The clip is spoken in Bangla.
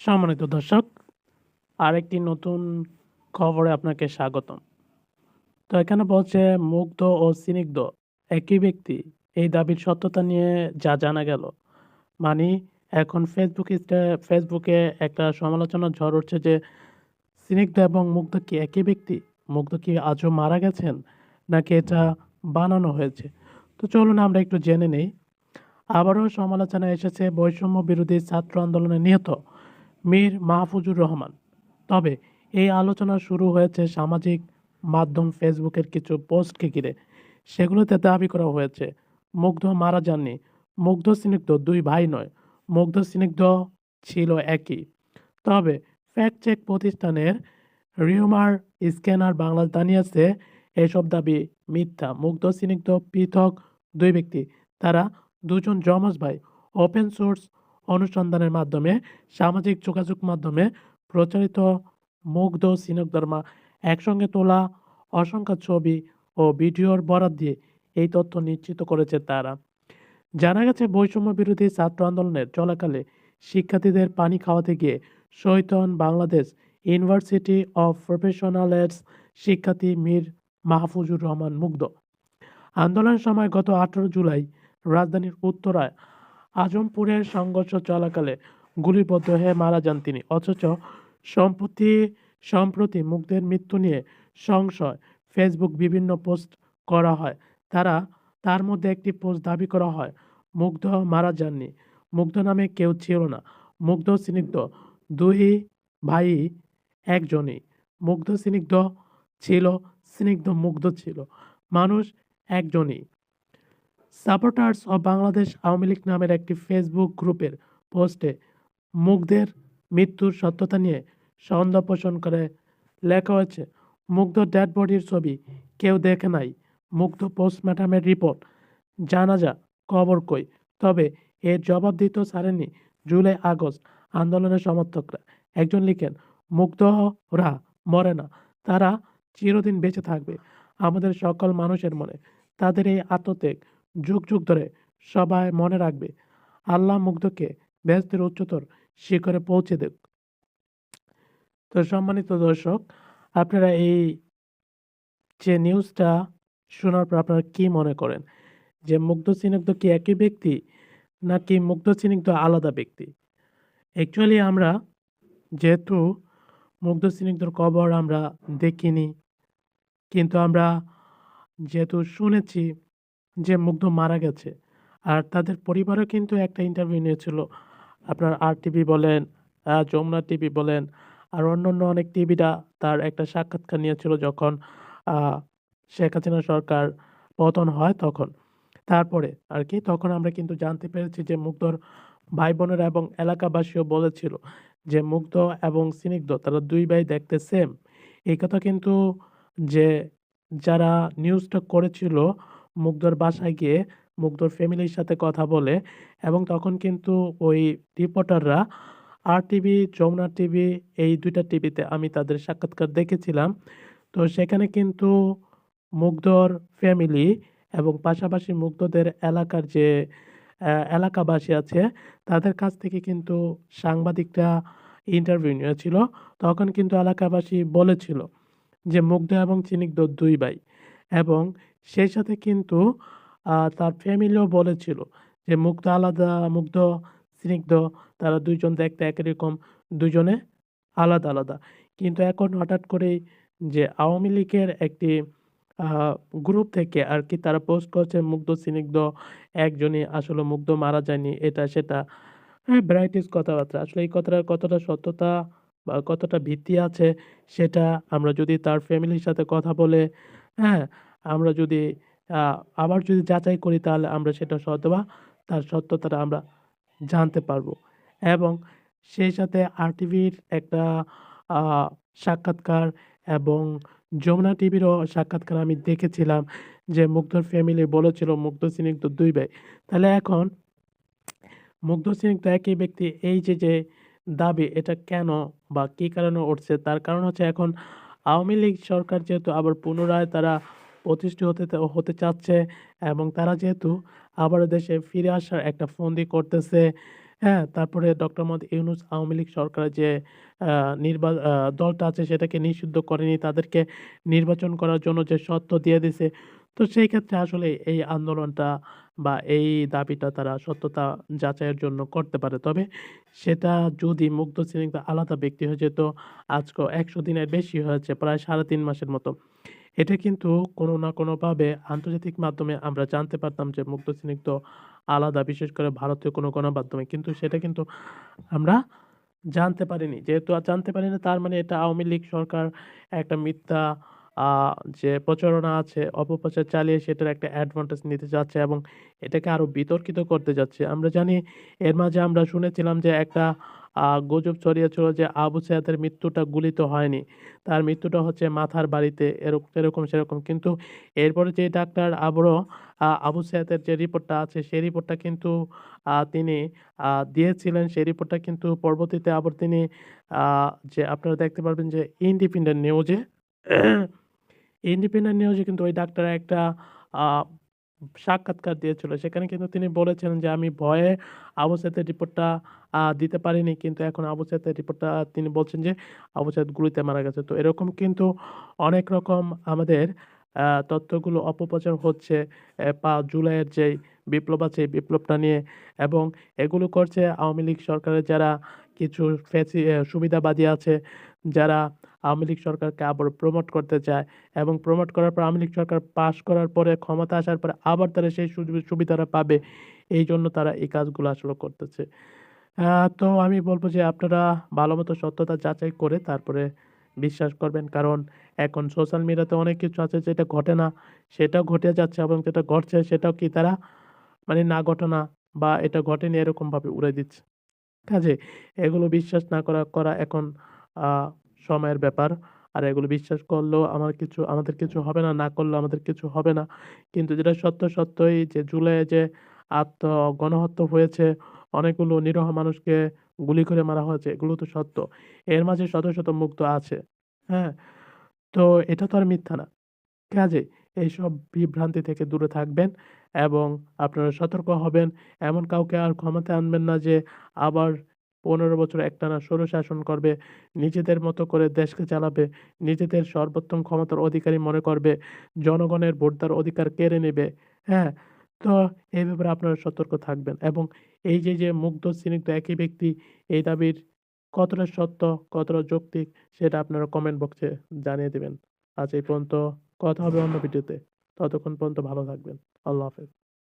সম্মানিত দর্শক, আরেকটি নতুন খবরে আপনাকে স্বাগতম। তো এখানে বলছে মুগ্ধ ও স্নিগ্ধ একই ব্যক্তি। এই দাবির সত্যতা নিয়ে যা জানা গেল। মানে এখন ফেসবুকে একটা সমালোচনার ঝড় উঠছে যে স্নিগ্ধ এবং মুগ্ধ কি একই ব্যক্তি? মুগ্ধ কি আজও মারা গেছেন? নাকি এটা বানানো হয়েছে? তো চলুন আমরা একটু জেনে নেই। আবারও সমালোচনায় এসেছে বৈষম্য বিরোধী ছাত্র আন্দোলনে নিহত মীর মাহফুজুর রহমান। তবে এই আলোচনা শুরু হয়েছে সামাজিক মাধ্যম ফেসবুকের কিছু পোস্টকে ঘিরে। সেগুলোতে দাবি করা হয়েছে মুগ্ধ মারা যাননি। মুগ্ধ স্নিগ্ধ দুই ভাই নয়, মুগ্ধ স্নিগ্ধ ছিল একই। তবে ফ্যাক্ট চেক প্রতিষ্ঠানের রিউমার স্ক্যানার বাংলাদেশ জানিয়েছে এসব দাবি মিথ্যা। মুগ্ধ স্নিগ্ধ পৃথক দুই ব্যক্তি। তারা দুজন যমজ ভাই। ওপেন সোর্স অনুসন্ধানের মাধ্যমে সামাজিক যোগাযোগ মাধ্যমে প্রচারিত মুগ্ধ স্নিগ্ধর একসঙ্গে তোলা অসংখ্য ছবি ও ভিডিওর বরাত দিয়ে এই তথ্য নিশ্চিত করেছে তারা। জানা গেছে বৈষম্য বিরোধী ছাত্র আন্দোলনের চলাকালে শিক্ষার্থীদের পানি খাওয়াতে গিয়ে শহীদ হন বাংলাদেশ ইউনিভার্সিটি অফ প্রফেশনালস শিক্ষার্থী মীর মাহফুজুর রহমান মুগ্ধ। আন্দোলনের সময় গত 18 জুলাই রাজধানীর উত্তরায় আজমপুরের সংঘর্ষ চলাকালে গুলিবিদ্ধ হয়ে মারা যান তিনি। অথচ সম্প্রতি সম্প্রতি মুগ্ধের মৃত্যু নিয়ে সংশয় ফেসবুক বিভিন্ন পোস্ট করা হয়। তার মধ্যে একটি পোস্ট দাবি করা হয় মুগ্ধ মারা যাননি। মুগ্ধ নামে কেউ ছিল না। মুগ্ধ স্নিগ্ধ দুই ভাই একজনই। মুগ্ধ স্নিগ্ধ ছিল, স্নিগ্ধ মুগ্ধ ছিল। মানুষ একজনই। সাপোর্টার্স অব বাংলাদেশ আওয়ামী লীগ নামের একটি ফেসবুক গ্রুপের পোস্টে মুগ্ধের মৃত্যুর সত্যতা নিয়ে সন্দেহ পোষণ করে লেখা হয়েছে মুগ্ধ ডেড বডির ছবি কেউ দেখে নাই। মুগ্ধ পোস্টমর্টমের রিপোর্ট জানাজা কবর কই। তবে এর জবাব দিতেও ছাড়েননি জুলাই আগস্ট আন্দোলনের সমর্থকরা। একজন লিখেন মুগ্ধরা মরে না, তারা চিরদিন বেঁচে থাকবে আমাদের সকল মানুষের মনে। তাদের এই আত্মত্যাগ যুগ যুগ ধরে সবাই মনে রাখবে। আল্লাহ মুগ্ধকে বেহেশতের উচ্চতর শিখরে পৌঁছে দেব। তো সম্মানিত দর্শক, আপনারা এই যে নিউজটা শোনার পর আপনারা কি মনে করেন যে মুগ্ধ স্নিগ্ধ কি একই ব্যক্তি নাকি মুগ্ধ স্নিগ্ধ আলাদা ব্যক্তি? অ্যাকচুয়ালি আমরা যেহেতু মুগ্ধ স্নিগ্ধর কবর আমরা দেখিনি, কিন্তু আমরা যেহেতু শুনেছি যে মুগ্ধ মারা গেছে, আর তাদের পরিবারও কিন্তু একটা ইন্টারভিউ নিয়েছিল। আপনার আর টিভি বলেন, যমুনা টিভি বলেন, আর অন্যান্য অনেক টিভিরা তার একটা সাক্ষাৎকার নিয়েছিল যখন শেখ হাসিনা সরকার পতন হয় তখন। তারপরে আর কি তখন আমরা কিন্তু জানতে পেরেছি যে মুগ্ধর ভাই বোনেরা এবং এলাকাবাসীও বলেছিল যে মুগ্ধ এবং স্নিগ্ধ তারা দুই ভাই দেখতে সেম। এই কথা কিন্তু যে যারা নিউজটা করেছিল মুগ্ধর বাসায় গিয়ে মুগ্ধর ফ্যামিলির সাথে কথা বলে, এবং তখন কিন্তু ওই রিপোর্টাররা আর টিভি, যমুনা টিভি, এই দুইটা টিভিতে আমি তাদের সাক্ষাৎকার দেখেছিলাম। তো সেখানে কিন্তু মুগ্ধর ফ্যামিলি এবং পাশাপাশি মুগ্ধদের এলাকার যে এলাকাবাসী আছে তাদের কাছ থেকে কিন্তু সাংবাদিকরা ইন্টারভিউ নিয়েছিল। তখন কিন্তু এলাকাবাসী বলেছিল যে মুগ্ধ এবং স্নিগ্ধ দুই ভাই, এবং সেই সাথে কিন্তু তার ফ্যামিলিও বলেছিল যে মুগ্ধ আলাদা, মুগ্ধ স্নিগ্ধ তারা দুইজন দেখতে একই রকম, দুজনে আলাদা আলাদা। কিন্তু এখন হঠাৎ করেই যে আওয়ামী লীগের একটি গ্রুপ থেকে আর কি তারা পোস্ট করছে মুগ্ধ স্নিগ্ধ একজনই, আসলে মুগ্ধ মারা যায়নি, এটা সেটা। হ্যাঁ, ভ্যারাইটিস কথাবার্তা। আসলে এই কথাটার কতটা সত্যতা বা কতটা ভিত্তি আছে সেটা আমরা যদি তার ফ্যামিলির সাথে কথা বলে, হ্যাঁ, আমরা যদি আবার যদি যাচাই করি তাহলে আমরা সেটা হয়তোবা তার সত্যতাটা আমরা জানতে পারবো। এবং সেই সাথে আরটিভির একটা আ সাক্ষাৎকার এবং যমুনা টিভিরও সাক্ষাৎকার আমি দেখেছিলাম যে মুগ্ধর ফ্যামিলি বলেছিল মুগ্ধ স্নিগ্ধ ২ ভাই। তাহলে এখন মুগ্ধ স্নিগ্ধ একই ব্যক্তি, এই যে দাবি এটা কেন বা কী কারণে উঠছে? তার কারণ হচ্ছে এখন আওয়ামী লীগ সরকার যেহেতু আবার পুনরায় তারা প্রতিষ্ঠিত হতে চাচ্ছে, এবং তারা যেহেতু আবারও দেশে ফিরে আসার একটা ফন্দি করতেছে, হ্যাঁ, তারপরে ডক্টর মোহাম্মদ ইউনূস আওয়ামী লীগ সরকারের যে আ নির্বা আ দলটা আছে সেটাকে নিষিদ্ধ করেনি। তাদেরকে নির্বাচন করার জন্য যে সত্ত্ব দিয়ে দিছে। তো সেই ক্ষেত্রে আসলে এই আন্দোলনটা বা এই দাবিটা তারা সত্যতা যাচাইয়ের জন্য করতে পারে। তবে সেটা যদি মুগ্ধ সিনিংদ আলাদা ব্যক্তি হয়ে যেত, আজকেও ১০০ দিনের বেশি হয়েছে, প্রায় ৩.৫ মাসের মতো। এটা কিন্তু কোনো না কোনোভাবে আন্তর্জাতিক মাধ্যমে আমরা জানতে পারতাম যে মুগ্ধ সিনিগ্ধ আলাদা, বিশেষ করে ভারতীয় কোনো গণমাধ্যমে। কিন্তু সেটা কিন্তু আমরা জানতে পারিনি। যেহেতু জানতে পারিনি তার মানে এটা আওয়ামী লীগ সরকার একটা মিথ্যা আ যে প্রচারণা আছে, অপপ্রচার চালিয়ে সেটার একটা অ্যাডভান্টেজ নিতে চাচ্ছে এবং এটাকে আরো বিতর্কিত করতে যাচ্ছে। আমরা জানি এর মাঝে আমরা শুনেছিলাম যে একটা গুজব ছড়িয়েছিল যে আবু সাইদের মৃত্যুটা গুলিতে হয়নি। তার মৃত্যুটা হচ্ছে মাথার বাড়িতে এরকম সেরকম। কিন্তু এরপরে যে ডাক্তার আবারও আবু সাইদের যে রিপোর্টটা আছে সেই রিপোর্টটা কিন্তু তিনি দিয়েছিলেন। সেই রিপোর্টটা কিন্তু পরবর্তীতে আবার তিনি আ যে আপনারা দেখতে পারবেন যে ইন্ডিপেন্ডেন্ট নিউজে কিন্তু ওই ডাক্তার একটা আ সাক্ষাৎকার দিয়েছিল। সেখানে কিন্তু তিনি বলেছিলেন যে, "আমি ভয়ে আবু সাইদের রিপোর্টটা দিতে পারিনি। কিন্তু এখন আবু সাইদের রিপোর্টটা" তিনি বলছেন যে, "আবু সাইদ গুলিতে মারা গেছে।" তো এরকম কিন্তু অনেক রকম আমাদের তথ্যগুলো অপপ্রচার হচ্ছে ৫ জুলাইয়ের যেই বিপ্লব আছে, এই বিপ্লবটা নিয়ে এবং এগুলো করছে আওয়ামী লীগ সরকারের যারা কিছু সুবিধাবাদী আছে, যারা আওয়ামী লীগ সরকারকে আবার প্রমোট করতে চায় এবং প্রমোট করার পর আওয়ামী লীগ সরকার পাস করার পরে ক্ষমতা আসার পরে আবার তারা সেই সুবিধাটা পাবে। এইজন্য তারা এই কাজগুলো আসলে করতেছে। তো আমি বলব যে আপনারা ভালোমতো সত্যতা যাচাই করে তারপরে বিশ্বাস করবেন। কারণ এখন সোশ্যাল মিডিয়াতে অনেক কিছু আছে যেটা ঘটে না, সেটাও ঘটে যাচ্ছে এবং যেটা ঘটছে সেটাও কি তারা মানে না ঘটনা বা এটা ঘটেনি এরকমভাবে উড়াই দিচ্ছে। কাজেই এগুলো বিশ্বাস না করা এখন আ সময়ের ব্যাপার। আর এগুলো বিশ্বাস করলেও আমাদের কিছু হবে না, না করলেও আমাদের কিছু হবে না। কিন্তু যেটা সত্যই যে জুলাইয়ে যে গণহত্যা হয়েছে, অনেকগুলো নিরীহ মানুষকে গুলি করে মারা হয়েছে, এগুলো তো সত্য। এর মাঝে শত মুগ্ধ আছে। হ্যাঁ? তো এটা তো আর মিথ্যা না। কাজেই এইসব বিভ্রান্তি থেকে দূরে থাকবেন এবং আপনারা সতর্ক হবেন। এমন কাউকে আর ক্ষমতায় আনবেন না যে আবার ১৫ বছর একটানা স্বৈরশাসন করবে, নিজেদের মতো করে দেশকে চালাবে, নিজেদের সর্বোত্তম ক্ষমতার অধিকারী মনে করবে, জনগণের ভোট দেওয়ার অধিকার কেড়ে নেবে। হ্যাঁ? তো এই ব্যাপারে আপনারা সতর্ক থাকবেন এবং এই যে মুগ্ধ, স্নিগ্ধ একই ব্যক্তি, এই দাবির কতটা সত্য, কতটা যৌক্তিক সেটা আপনারা কমেন্ট বক্সে জানিয়ে দিবেন। আজ এই পর্যন্ত, কথা হবে অন্য ভিডিওতে। ততক্ষণ পর্যন্ত ভালো থাকবেন। আল্লাহ হাফেজ।